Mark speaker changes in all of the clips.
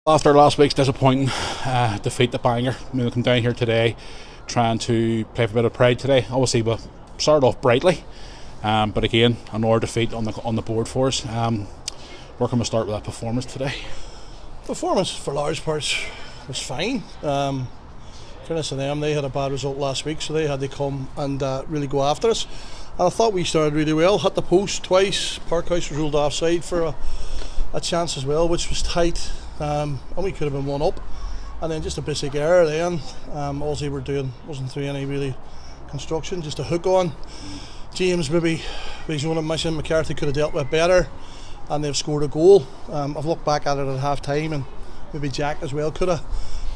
Speaker 1: After last week's disappointing defeat at Bangor, we come down here today trying to play for a bit of pride today. Obviously we started off brightly, but again another defeat on the board for us. Where can we start with that performance today?
Speaker 2: Performance for large parts was fine. Fairness to them, they had a bad result last week, so they had to come and really go after us. And I thought we started really well, hit the post twice. Parkhouse was ruled offside for a chance as well, which was tight. And we could have been one up, and then just a basic error then. All they were doing wasn't through any really construction, just a hook on. James maybe with his own mission, McCarthy could have dealt with better, and they've scored a goal. I've looked back at it at half time, and maybe Jack as well could have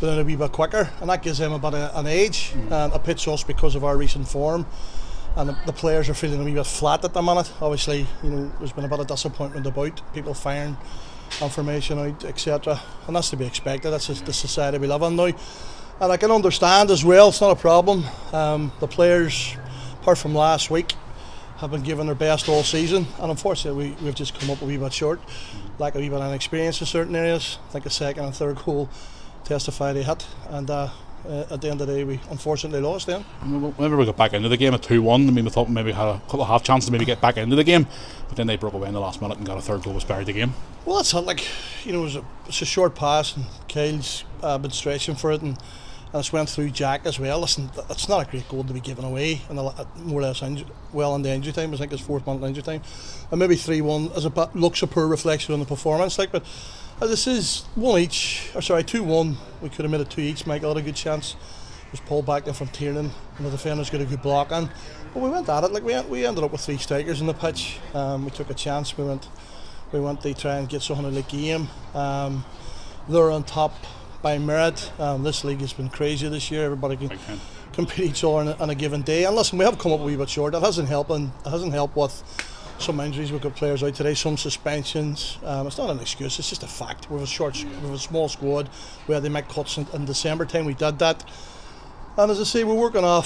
Speaker 2: been a wee bit quicker, and that gives them a bit of an edge. And it pits us because of our recent form, and the players are feeling a wee bit flat at the minute. Obviously, there's been a bit of disappointment about people firing information out, etc., and that's to be expected. That's the society we live in now, and I can understand as well, it's not a problem. The players, apart from last week, have been giving their best all season, and unfortunately we've just come up a wee bit short, lack a wee bit of experience in certain areas. I think the second and third goal testify they hit, and at the end of the day we unfortunately lost then.
Speaker 1: Whenever we got back into the game at 2-1, we thought maybe we had a couple of half chances to maybe get back into the game, but then they broke away in the last minute and got a third goal, which buried the game.
Speaker 2: Well, that's it. It's a short pass, and Kyle's been stretching for it, and it's went through Jack as well. Listen, it's not a great goal to be given away, and more or less well into injury time. I think it's 4th month injury time, and maybe 3-1 looks a poor reflection on the performance. But this is 2-1. We could have made it 2 each. Michael had a good chance. It was pulled back there from Tiernan, and the defenders got a good block on. But we went at it. We ended up with 3 strikers in the pitch. We took a chance. We went to try and get something in the game. They're on top by merit. This league has been crazy this year. Everybody can compete each other on a given day. And listen, we have come up a wee bit short. It hasn't helped with some injuries. We've got players out today, some suspensions. It's not an excuse, it's just a fact. We have a small squad. We had to make cuts in December time. We did that. And as I say, we're going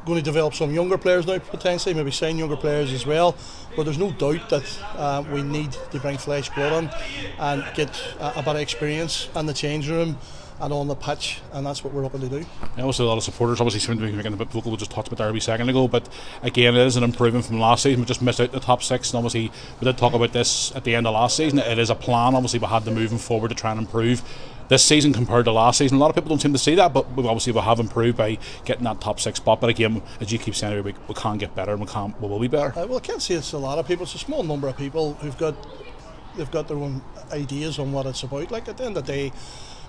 Speaker 2: to develop some younger players now, potentially, maybe sign younger players as well. But there's no doubt that we need to bring flesh blood on and get a bit of experience in the change room and on the pitch, and that's what we're looking to do.
Speaker 1: Also, a lot of supporters obviously seem to be making a bit vocal. We just talked about Derby a second ago, but again, it is an improvement from last season. We just missed out the top 6, and obviously we did talk about this at the end of last season. It is a plan. Obviously, we had to moving forward to try and improve this season compared to last season. A lot of people don't seem to see that, but we have improved by getting that top 6 spot. But again, as you keep saying every week, we can't get better, and we will be better.
Speaker 2: Well, I can't say it's a lot of people. It's a small number of people they've got their own ideas on what it's about. Like, at the end of the day,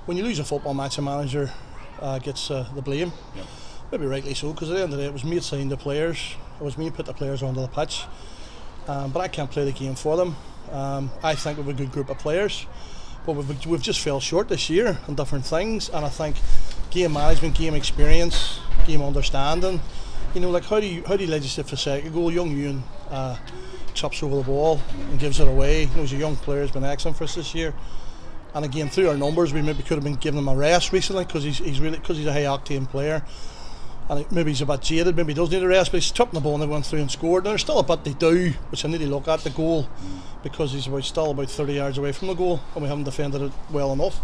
Speaker 2: when you lose a football match, a manager gets the blame. Yep. Maybe rightly so, because at the end of the day, it was me that signed the players. It was me who put the players onto the pitch. But I can't play the game for them. I think we have a good group of players, but we've just fell short this year on different things. And I think game management, game experience, game understanding. How do you legislate for a second goal? Young Ewan chops over the ball and gives it away. He's a young player, has been excellent for us this year. And again, through our numbers, we maybe could have been giving him a rest recently because he's a high octane player, and maybe he's a bit jaded. Maybe he does need a rest, but he's chopping the ball and they went through and scored. Now, there's still a bit to do, which I need to look at the goal, because he's still about 30 yards away from the goal, and we haven't defended it well enough.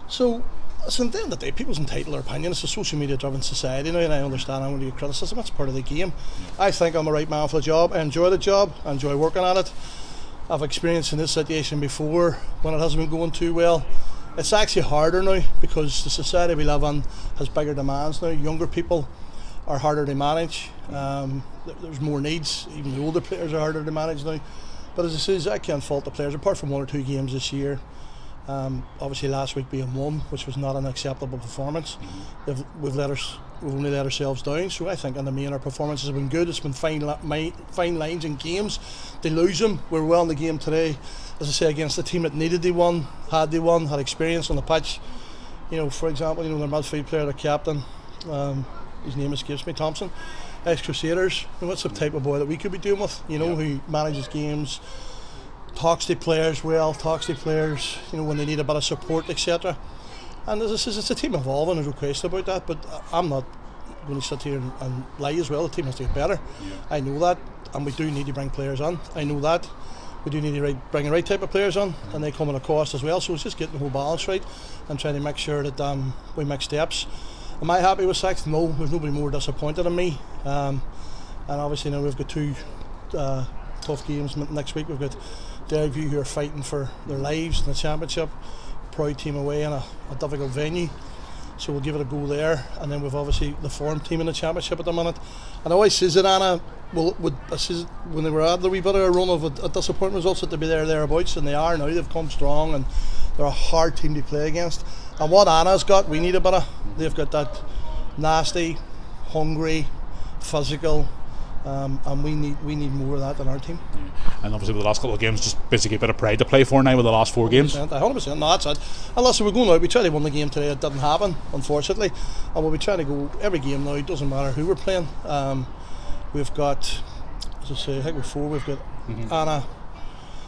Speaker 2: So, at the end of the day, people's entitled to their opinion. It's a social media driven society now, and I understand I'm going to get criticism. That's part of the game. I think I'm the right man for the job. I enjoy the job. I enjoy working at it. I've experienced in this situation before when it hasn't been going too well. It's actually harder now because the society we live in has bigger demands now. Younger people are harder to manage. There's more needs. Even the older players are harder to manage now. But as I say, I can't fault the players, apart from 1 or 2 games this year. Obviously last week being 1, which was not an acceptable performance. We've only let ourselves down. So I think in the main our performances have been good. It's been fine lines in games. They lose them. We're well in the game today, as I say, against the team that needed the one, had experience on the pitch. For example, their midfield player, their captain, his name escapes me, Thompson, ex-Crusaders. That's the type of boy that we could be doing with, who manages games, talks to players, when they need a bit of support, etc. And as I say, it's a team evolving, there's no question about that, but I'm not going to sit here and lie as well. The team has to get better. I know that, and we do need to bring players on. I know that, we do need to bring the right type of players on, and they come at a cost as well. So it's just getting the whole balance right and trying to make sure that we make steps. Am I happy with sixth? No, there's nobody more disappointed than me. And obviously now we've got 2 tough games next week. We've got Derryview who are fighting for their lives in the championship, proud team away in a difficult venue. So we'll give it a go there, and then we've obviously the form team in the championship at the minute. And I always says that Anna when they were at the wee bit of a run of disappointing results that they'd be thereabouts, and they are now. They've come strong, and they're a hard team to play against. And what Anna's got, we need a bit of. They've got that nasty, hungry, physical. And we need more of that in our team.
Speaker 1: And obviously with the last couple of games, just basically a bit of pride to play for now with the last 4 games.
Speaker 2: 100%, no, that's it. And listen, we're going out, we tried to win the game today, it didn't happen, unfortunately. And we'll be trying to go every game now, it doesn't matter who we're playing. We've got, as I say, I think we're 4, we've got Anna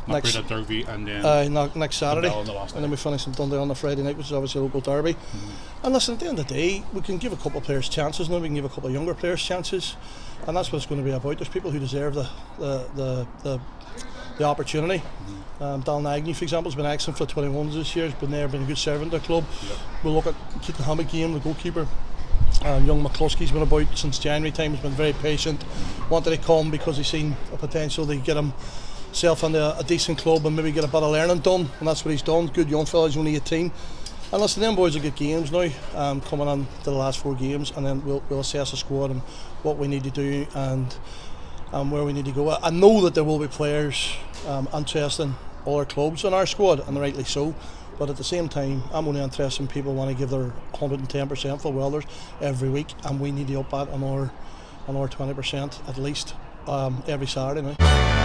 Speaker 2: next
Speaker 1: Derby, and then
Speaker 2: next Saturday,
Speaker 1: and
Speaker 2: then we finish in Dundee on the Friday night, which is obviously a local derby. And listen, at the end of the day, we can give a couple of players chances now. We can give a couple of younger players chances, and that's what it's going to be about. There's people who deserve the opportunity. Dal Agnew, for example, has been excellent for the 21s this year. He's been there, been a good servant to the club. We'll look at Keaton Hammock-Game, the goalkeeper. Young McCluskey's been about since January time. He's been very patient. Wanted to come because he's seen a potential to get himself into a decent club and maybe get a bit of learning done, and that's what he's done. Good young fella, he's only 18. And listen, them boys will get games now, coming on to the last 4 games, and then we'll assess the squad and what we need to do and where we need to go. I know that there will be players interested in other clubs in our squad, and rightly so. But at the same time, I'm only interested in people who want to give their 110% for Welders every week, and we need to up that another 20% at least every Saturday now.